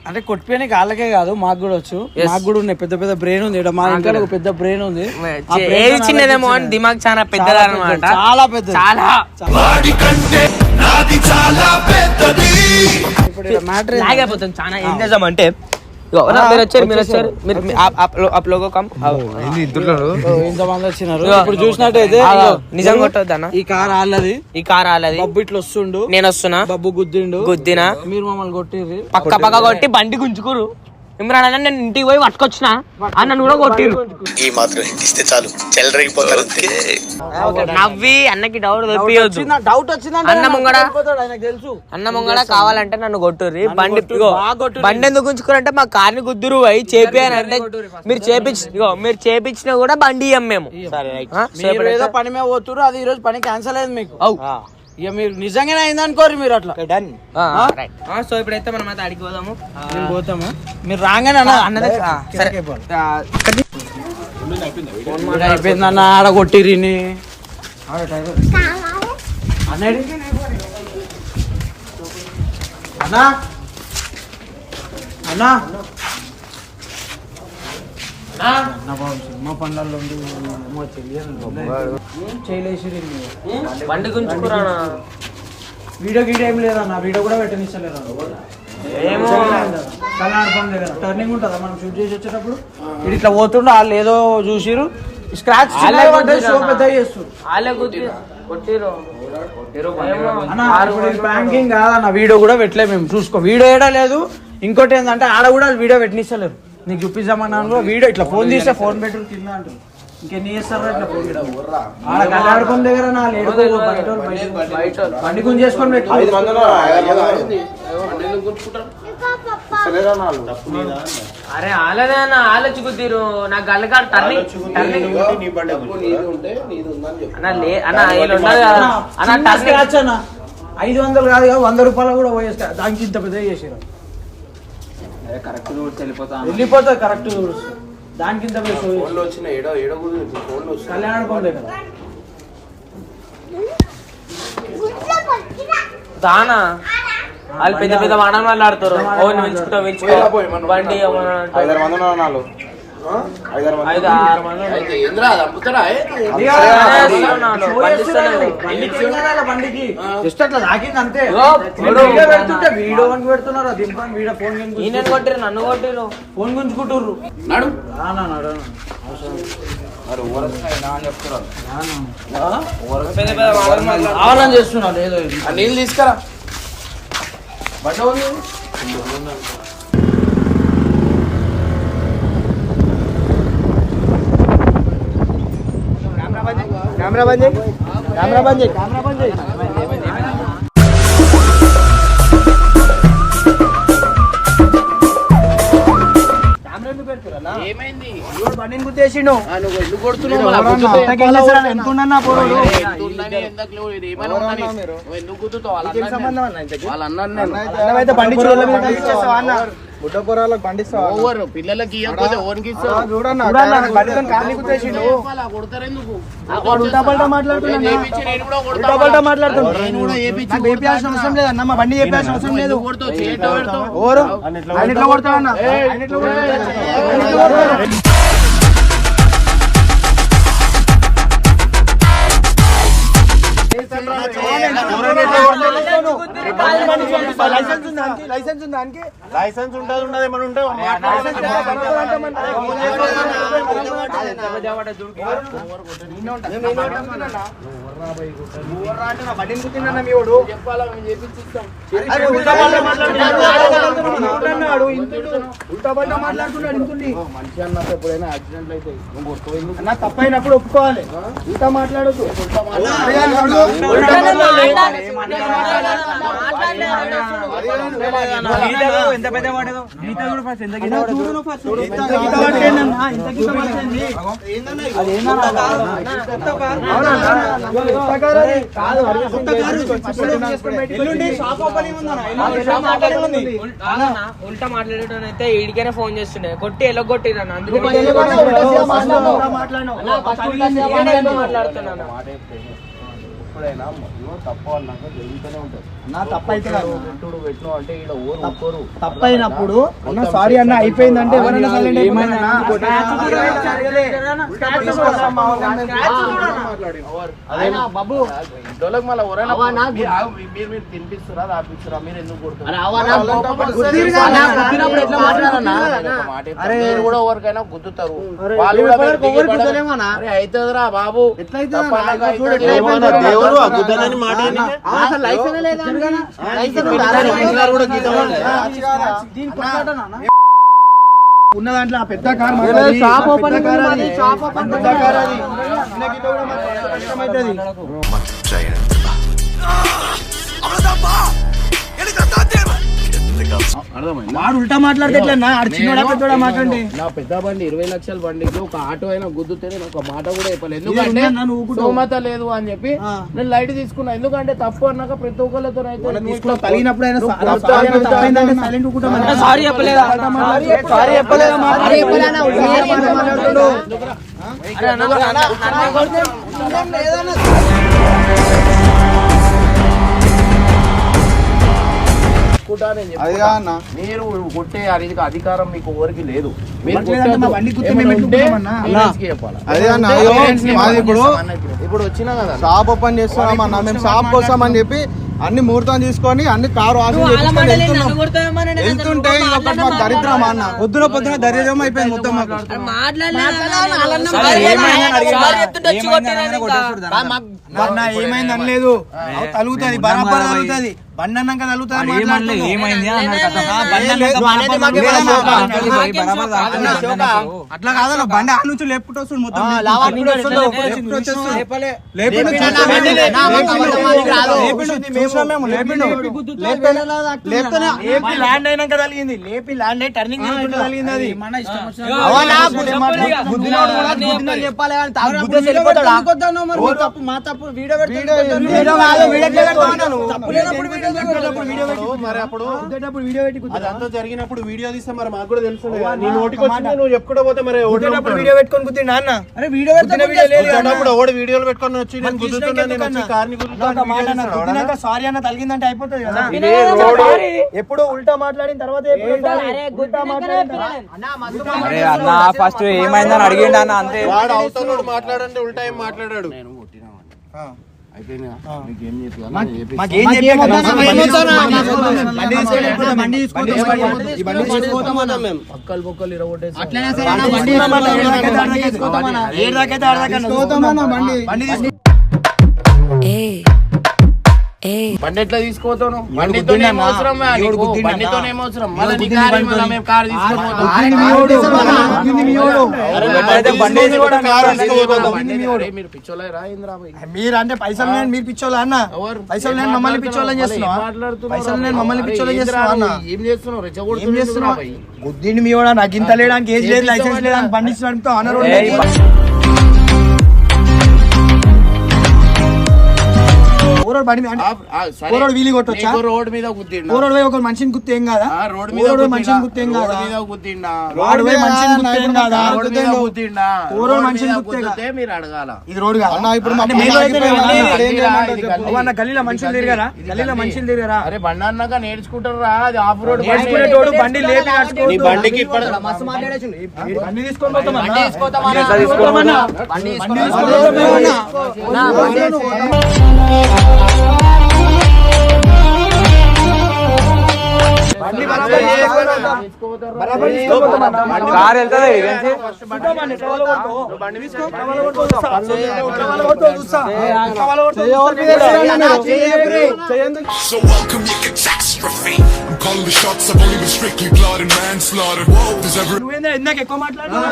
అంటే కొట్టిపోయిన వాళ్ళకే కాదు మాకు కూడా వచ్చు. మాకు కూడా ఉన్నాయి, పెద్ద పెద్ద బ్రెయిన్ ఉంది. మా ఇంట్లో ఒక పెద్ద బ్రెయిన్ ఉంది. ఏది చిన్నదేమో అని దిమాగ్ చాలా పెద్దదన్నమాట. చాలా పెద్ద, చాలా లాగైపోతుంది. చాలా ఏం చేద్దామంటే మీరు వచ్చారు ఇంతమంది వచ్చినారు. ఇప్పుడు చూసినట్టయితే నిజంగా కొట్టొద్దన్న. ఈ కార్ ఆళ్ళది, ఈ కార్ ఆళ్ళది. బబ్బు ఇట్లా వస్తుండు, నేను వస్తున్నా, బబ్బు గుద్దినా, మీరు మమ్మల్ని కొట్టిర్రు. పక్క కొట్టి బండి గుంజుకురు. ఇమ్రాన్ అన్న నేను ఇంటికి పోయి పట్టుకొచ్చిన అన్నను కూడా కొట్టిరు. ఈ మాత్రం ఇస్తే చాలు చెలరేగిపోతారు. నవ్వి అన్నకి డౌట్ తెప్పియొద్దు. డౌట్ వచ్చిందంటే అన్న ముంగడ కావాలంటే నన్ను కొట్టుర్రి. బండి ఎందుకు గుంజుకురంటే మా కార్ని గుద్దురు అయి చేపియానంటే మీరు చేపించినా కూడా బండి ఇయ్యం మేము. ఏదో పని మీద పోతురు, అది ఈ రోజు పని క్యాన్సల్ అయింది మీకు. ఇక మీరు నిజంగానే అయింది అనుకోరు మీరు అట్లా. సో ఇప్పుడైతే మనం అయితే అడిగి పోదాము. పోతాము, మీరు రాగానే అయిపోయిందన్న. ఆడ కొట్టిరి అన్నా అన్నా సినిమా పనులలో చేయలేసి బండి గుంజుకురా. వీడియో ఏం లేదన్న, వీడియో కూడా పెట్టనిస్తలేరు. కళ్యాణపం దగ్గర టర్నింగ్ ఉంటుందా మనం షూట్ చేసి వచ్చేటప్పుడు, ఇది ఇట్లా పోతుండే వాళ్ళు ఏదో చూసిరు, స్క్రాచ్ పెద్ద చేస్తారు. బ్యాంకింగ్ కాదన్న, వీడియో కూడా పెట్టలేదు మేము. చూసుకో, వీడియో ఏడా లేదు. ఇంకోటి ఏంటంటే ఆడ కూడా వీడియో పెట్టనిస్తలేరు. నీకు చూపిద్దామన్నా వీడియో ఇట్లా ఫోన్ తీస్తే ఫోన్ పెట్టి కింద అంటారు. ఇంకెన్ని చేస్తారా ఇట్లా ఆడ కళ్యాణపం దగ్గర బండి గుంజు చేసుకొని పెట్టి అరే ఆలనే అన్న ఆలోచుకుతీరు. నాకు గల్లగా టర్నింగ్ 500 కాదు 100 రూపాయలు కూడా పోయేస్తా. దానికి ఇంత పెద్ద చేసారు. వెళ్ళిపోతా కరెక్ట్ దానికి ఇంత కళ్యాణపం దగ్గర దానా వాళ్ళు పెద్ద పెద్ద వాడని వాళ్ళు ఆడతారు. బండి 5-6 మంది బండికి జస్ట్ అట్లా తాకింది అంతే. పెడుతుంటే వీడియో పెడుతున్నారు. వీడియో ఫోన్ కొట్టిరు, నన్ను కొట్టిరు, ఫోన్ గుంజుకుంటుర్రు. ఆవరణ చేస్తున్నా లేదో నీళ్ళు తీసుకురా. కెమెరా బంద్ చేయి. ఏమైంది? బండిని గుద్దేసిండు. ఎందుకు కొడుతున్నావు? బుడ్డపురాలకు పండిస్తావు, పిల్లలకి అవసరం లేదు అన్న. మా బండి చెప్పాల్సిన అవసరం లేదు. కొడతాడన్నా లైసెన్స్ ఉంటుంది ఏమైనా ఉంటే మనిషి అన్నప్పుడు ఎప్పుడైనా యాక్సిడెంట్లు అయితే తప్పైనప్పుడు ఒప్పుకోవాలి. ఇంకా మాట్లాడదు. ఎంత పెద్ద పడదు ఉల్టా మాట్లాడటం అయితే ఈడికైనా ఫోన్ చేస్తుండే. కొట్టి ఎలా కొట్టిరన్న అందుకే మాట్లాడుతున్నాను. ఎప్పుడైనా తప్పు అన్నాక జరుగుతూనే ఉంటుంది. నా తప్పు అయితే కాదు. పెట్టుడు పెట్టు అంటే ఈడ ఊరు ఒక్కరు తప్పు అయినప్పుడు అన్న సారీ అన్న అయిపోయిందంటే ఎవరైనా సైలెంట్ అయిపోయినా బాబు ఇంట్లోకి మళ్ళీ ఎవరైనా మీరు తినిపిస్తారా రాపిస్తారా మీరు ఎందుకు కొడుతున్నారు కూడా ఎవరికైనా గుద్దుతారు వాళ్ళు అవుతుందిరా బాబు దేవుడు ఆ గుద్దలని మాట ఉన్న దాంట్లో పెద్ద కార్ వాడు ఉల్టా మాట్లాడితే మాట్లాడి నా పెద్ద బండి 20 లక్షల బండికి ఒక ఆటో అయినా గుద్దుతే నేను ఒక మాట కూడా చెప్పలేదు. ఎందుకంటే సోమత లేదు అని చెప్పి నేను లైట్ తీసుకున్నా. ఎందుకంటే తప్పు అన్నాక ప్రతి ఒక్కరితో మీరు కొట్టే అధికారం మీకు ఎవరికి లేదు. ఇప్పుడు వచ్చినా కదా షాప్ ఓపెన్ చేస్తున్నామన్నా మేము షాప్ కోసం అని చెప్పి అన్ని ముహూర్తం తీసుకొని అన్ని కారు వెళ్తుంటే దరిద్రం అన్న పొద్దున దరిద్రం అయిపోయింది మొత్తం ఏమైంది అనలేదు తలుగుతుంది బరాబర్ తలుగుతుంది బండి అన్నాక తలుగుతుంది అట్లా కాదన్న బండి ఆ నుంచి లేపుకుంటూ వస్తుంది మొత్తం ల్యాండ్ అయినాక కలిగింది లేపి ల్యాండ్ అయి టర్నింగ్ కలిగింది అది చెప్పాలి మా తప్పు వీడియో మరి అప్పుడు అదంతా జరిగినప్పుడు వీడియో తీస్తే మరి మాకు కూడా తెలుసు. నీ నోటికి వచ్చింది నువ్వు చెప్పుకుంటూ పోతే మరి వీడియో పెట్టుకొని కుట్టిండు అన్న అరే వీడియో ఓడి వీడియోలు పెట్టుకొని వచ్చి నేను గుద్దుతున్నా సారీ అన్న తలిగిందంటే అయిపోతుంది కదా. ఎప్పుడు ఉల్టా మాట్లాడిన తర్వాత అన్న ఫస్ట్ ఏమైందని అడిగిండు అన్న అంతే. వాడు అవతల మాట్లాడంటే ఉల్టా ఏం మాట్లాడాడు. పక్కలు పొక్కలు ఇరగొట్టేసి బండి ఎట్లా తీసుకోతాను బండితో అవసరం బండితో ఏమవసరం మళ్ళీ కారు మీరు పిచ్చోళ్ళ రాయింద్రా మీరు అంటే పైసలు నేను మీరు పిచ్చోళ్ళ అన్న పైసలు నేను మమ్మల్ని పిచ్చోళ్ళని చేస్తున్నావు పైసలు నేను మమ్మల్ని పిచ్చోళ్ళని చేస్తున్నా ఏం చేస్తున్నావు ఏం చేస్తున్నావు గుద్దిండి మీ కూడా నాకు ఇంత లేడానికి ఏజ్ లేదు లైసెన్స్ లేదని బండి ఇచ్చినట్టు ఆనర్ వీలి కొట్టొచ్చా రోడ్ మీద గుద్దిండు ఒక మనిషిని గుర్తు ఏం కాదా రోడ్ మీద మనిషిని గుర్తు ఏం కాదా గుద్దిండా రోడ్ మనిషిని గుర్తు ఏం కాదా గుద్దిండా మనిషిని గుద్దితే మీరు అడగాల ఇది రోడ్ కాదా ఇప్పుడు గల్లీలో మనుషులు తిరిగారా అరే బండి అన్నాక నేర్చుకుంటారు రా అది ఆఫ్ రోడ్ నేర్చుకునేటోడు బండి లేపి నీ బండికి బండి తీసుకొని పోతామన్నా కార్ వెళ్తుంది So welcome your catastrophe. I'm calling the shots. I've only been strictly blood and manslaughter. There's ever ఎక్కువ మాట్లాడినావు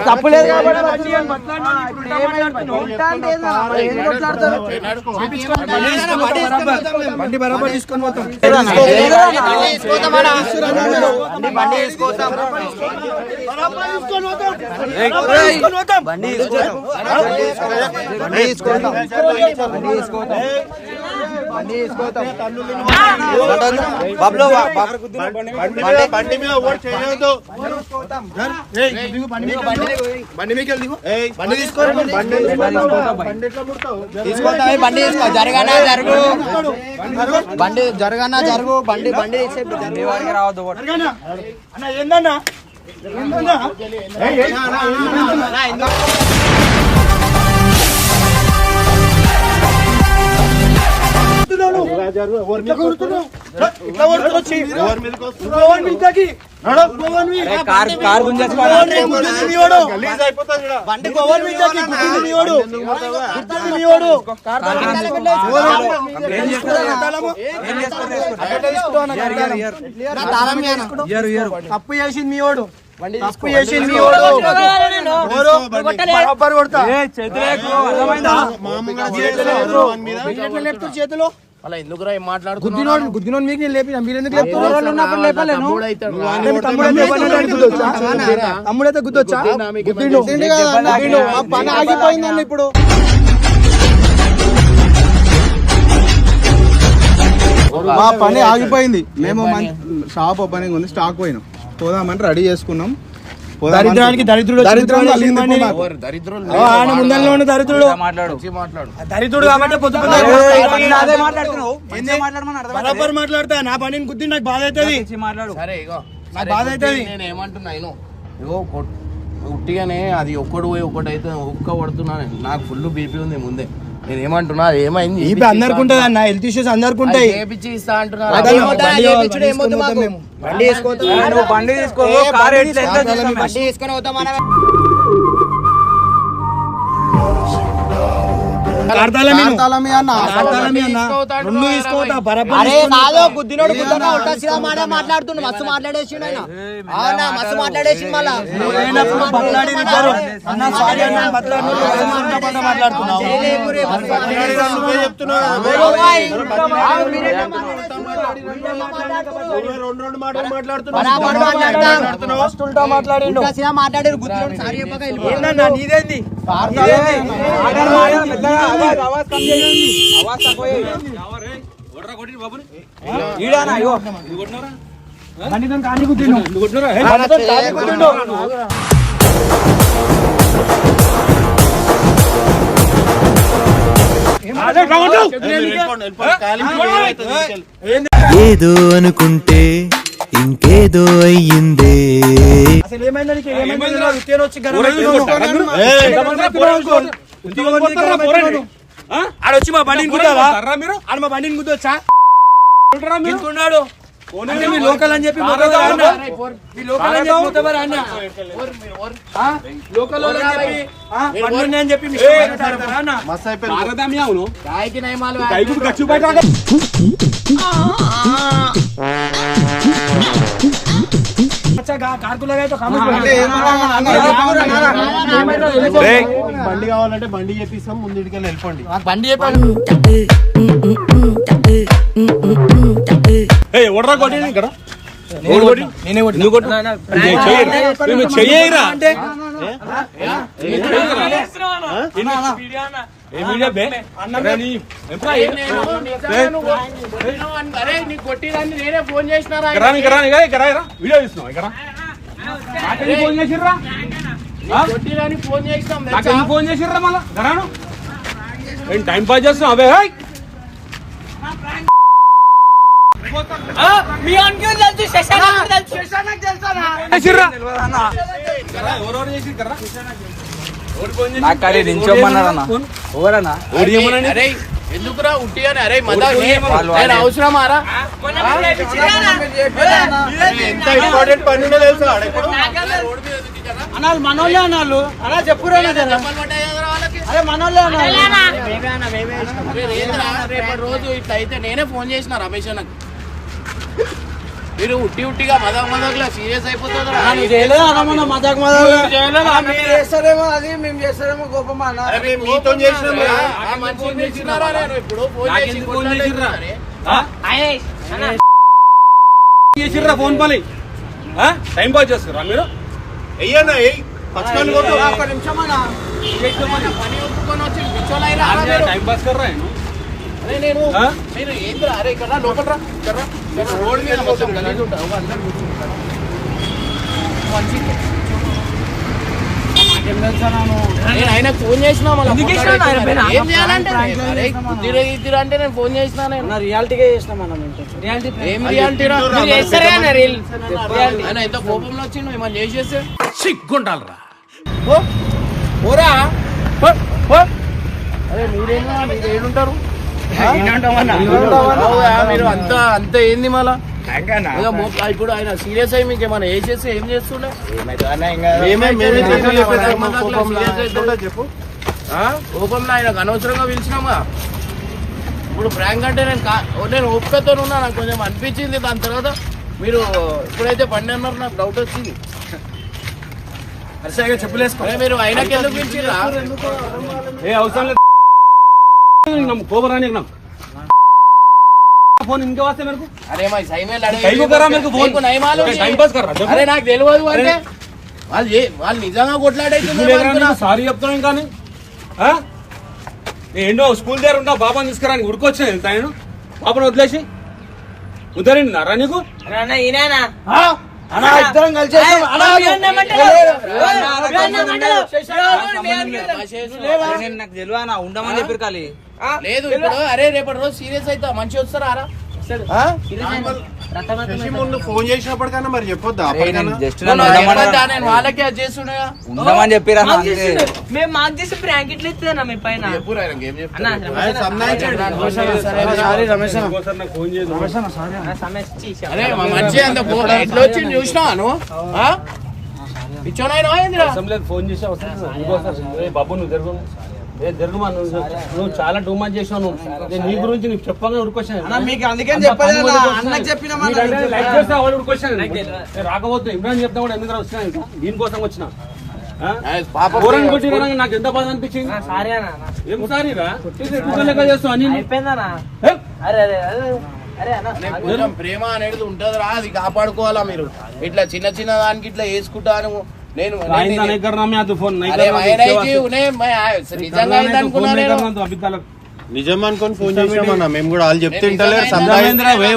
తప్పులేదు బండి బరాబర్ తీసుకొని పోతాం బండి బండి మీద ఓట్ చేయొద్దు. బండి మీకు బండి తీసుకో. బండి తీసుకో. జరగనా జరుగు. బండి జరగనా జరుగు. బండి బండి రావద్దు. అన్న ఏందన్నా కార్ తప్పు చేసింది మీ ఓడు. తప్పు చేసింది మీ ఓడు. చేతులు అలా ఎందుకురా మాట్లాడుతున్నాడు? గుద్దినోడు మీకు నేను లేపిన మీరు ఎందుకు తమ్ముడైతే గుద్దొచ్చా? పని ఆగిపోయిందన్న ఇప్పుడు. మా పని ఆగిపోయింది. మేము షాప్ ఓపెనింగ్ ఉంది, స్టాక్ పోయినాం. పోదామని రెడీ చేసుకున్నాం. దరిద్రానికి దరిద్రుడు దరిద్రుడు కాబట్టి బరాబర్ మాట్లాడతా. నా పనిని గుద్ది నాకు బాధ అవుతుంది. సరే ఇగో బాధ అవుతుంది. నేను ఏమంటున్నా ఇగో ఉట్టిగానే అది ఒక్కడు పోయి ఒక్కటి అయితే ఒక్క పడుతున్నాను. నాకు ఫుల్ బీపీ ఉంది ముందే. నేను ఏమంటున్నా ఏమైంది? అందరికి ఉంటుంది అన్న, హెల్త్ ఇష్యూస్ అందరికి ఉంటాయి. చేపించి ఇస్తా అంటున్నా. బండి తీసుకో. గుద్దినోడు మాట్లాడుతుండు. మస్తు మాట్లాడేసి మస్తు మాట్లాడేసి మళ్ళా మాట్లాడారు. గుద్దినోడు సారీ చెప్పక నీదేంది ఏదో అనుకుంటే ఇంకేదో అయ్యిందే. అసలు ఏమైందని ఆడొచ్చి మా బండిని గుద్దావా? ఆడ మా బండిని గుద్దొచ్చా? గుద్దుకున్నాడు. మీ లోకల్ అని చెప్పి బండి కావాలంటే బండి చెప్పిస్తాం. ముందు ఇటుకెళ్ళి వెళ్ళిపోండి. బండి కొట్టిదాన్ని నేనే ఫోన్ చేసినారా? కొట్టిదాన్ని ఫోన్ చేసినాం. ఫోన్ చేసిర్రా మళ్ళా గరాను టైం పాస్ చేస్తున్నాం. అవే ఎందుకురా ఉట్టిగానే? అరే మదా అవసరమారా? ఎంత ఇంపార్టెంట్ పని ఉందో తెలుసా? అనాలు మనోళ్ళే అనాలు అలా చెప్పురా. అరే మనోళ్ళే రేపటి రోజు ఇట్లా అయితే నేనే ఫోన్ చేసిన రమేష్ నాకు. మీరు ఉట్టిగా మదక్లా సీరియస్ అయిపోతుందా? మజాక్ చేస్తారేమో, అది మేము చేస్తారేమో కోపం మీతో చేసిర్రా ఫోన్ పని టైం పాస్ చేస్తారా మీరు? అయ్యన్నా ఒక్క నిమిషం పని ఒప్పుకొని వచ్చి టైం పాస్ కర్రా అరే నేను మీరు ఏంద్రా అరే ఇక్కడ రా, లోపల రా, ఇక్కడ రా. ఇక్కడ రోడ్ మీద మొత్తం గలీజ్ ఉంటావు అందరు కూర్చుంటారు మంచిది. నేను ఆయనకు ఫోన్ చేసినా మళ్ళీ ఏం చేయాలంటే అరే కుదిరే ఇద్దరు అంటే నేను ఫోన్ చేసినా నేను రియాలిటీగా చేసినాం మనం ఏం రియాలిటీ రా ఆయన ఎంత కోపంలో వచ్చిండు ఏమన్నా చేసేస్తే సిగ్గుంటారా ఓరా అరే మీరేనా మీరు ఏడుంటారు మీరు అంత ఏంది మళ్ళా ఇప్పుడు ఆయన సీరియస్ అయ్యి మీకు ఏమైనా వేసేసి ఏం చేస్తుండే చెప్పు కోపంలో ఆయనకు అనవసరంగా పిలిచినామా ఇప్పుడు ప్రాంక్ అంటే నేను ఓపికతో ఉన్నా నాకు కొంచెం అనిపించింది దాని తర్వాత మీరు ఇప్పుడైతే బండి అన్నారు నాకు డౌట్ వచ్చింది చెప్పలేసుకో మీరు ఆయనకి ఎందుకు పిలిచిరా అవసరం లేదు फोन इनके वास्ते मेरे को अरे मैं सही में लड़े कहीं को करा मेरे को फोन को नहीं मालूम टाइम पास कर रहा अरे నాకు తెలియదు అంటే వాళ్ళు నిజంగా కొట్లాడైతే సారీ చెప్తాను ఇంకా ఏంటో స్కూల్ దగ్గర ఉంటా బాబాని తీసుకురాని ఉడికొచ్చిన వెళ్తా నేను బాబాను వదిలేసి ఉదరిండారా నీకు ఇద్దరం కలిసి నాకు తెలియనా ఉండమని చెప్పారు కాలి లేదు ఇప్పుడు అరే రేపటి రోజు సీరియస్ అయితే మంచి వస్తారా ఫోన్ చేసినప్పటికన్నా మరి చెప్పొద్దా నేను వాళ్ళకే అది చేస్తుండగా ఉండమని చెప్పిరా మేము మాకు చేసి ప్రాంక్ ఇట్లా ఇస్తుందన్నా మీ పైన అరే మంచి అంత ఎట్లా వచ్చింది చూసినాను ఇచ్చోనైనా ఫోన్ చేసి బాబు నువ్వు జరుగు జరుగుమా నువ్వు చాలా టూ మచ్ చేసావు నువ్వు నేను నీ గురించి నీకు చెప్పగా ఉడికొచ్చాను మీకు అందుకని చెప్పలేదు అన్నకు చెప్పిన లైక్ చేస్తే వాళ్ళు ఉడికొచ్చాను రాకపోతే ఇమ్రాన్ చెప్తా కూడా ఎందుకు వచ్చినా దీనికోసం వచ్చిన కొట్టి నాకు ఎంత బాధ అనిపించింది ఏం సారీ రా లెక్క చేస్తావు అని కొంచెం ప్రేమ అనేది ఉంటది రా అది కాపాడుకోవాలా మీరు ఇట్లా చిన్న చిన్న దానికి ఇట్లా వేసుకుంటాను నేను నిజం అనుకొని ఫోన్ చేసామన్నా మేము కూడా వాళ్ళు చెప్తే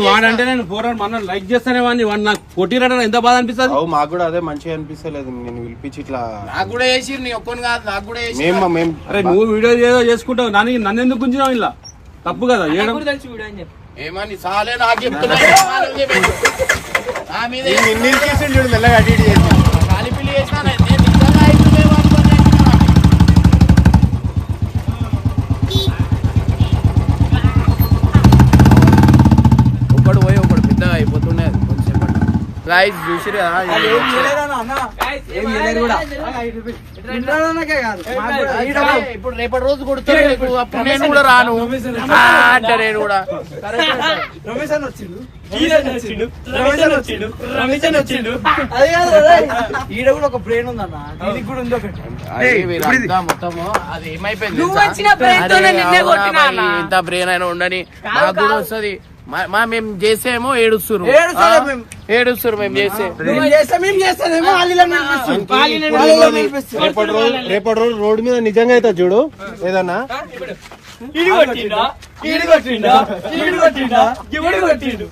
వాడంటే నేను ఫోన్ మన లైక్ చేస్తానే వాడిని వాడు నాకు కొట్టిరట ఎంత బాధ అనిపిస్తుంది మాకు కూడా అదే మంచిగా అనిపిస్తలేదు నేను పిలిపించి ఇట్లా నాకు కూడా వేసి నీ ఒక్కని కాదు నాకు కూడా అరే నువ్వు వీడియో ఏదో చేసుకుంటావు నన్ను ఎందుకు గుంజినావు ఇలా తప్పు కదా ఏమని సాలే నాకు చెప్తున్నా మెల్లగా అటు ఇటు చేసి కాలిపిల్లి చేసినా నేను నిజంగా అవుతుందేమో అనుకున్నా ఒకడు పోయి ఒకడు పెద్దగా అయిపోతుండే కొంచెంసేపటి గైస్ చూసిరా ఇప్పుడు రేపటి రోజు కొడుతాను అప్పుడు నేను కూడా రాను అంటే నేను కూడా ఈడ కూడా ఒక బ్రెయిన్ ఉందన్న దీనికి కూడా ఉంది ఒకటి మొత్తము అది ఏమైపోయింది ఇంత బ్రెయిన్ అయినా ఉండని నాకు కూడా వస్తుంది మేము చేసేమో ఏడుస్తురు మేము రేపటి రోజు రోడ్డు మీద నిజంగా అయితే చూడు ఏదన్నా కొట్టిండు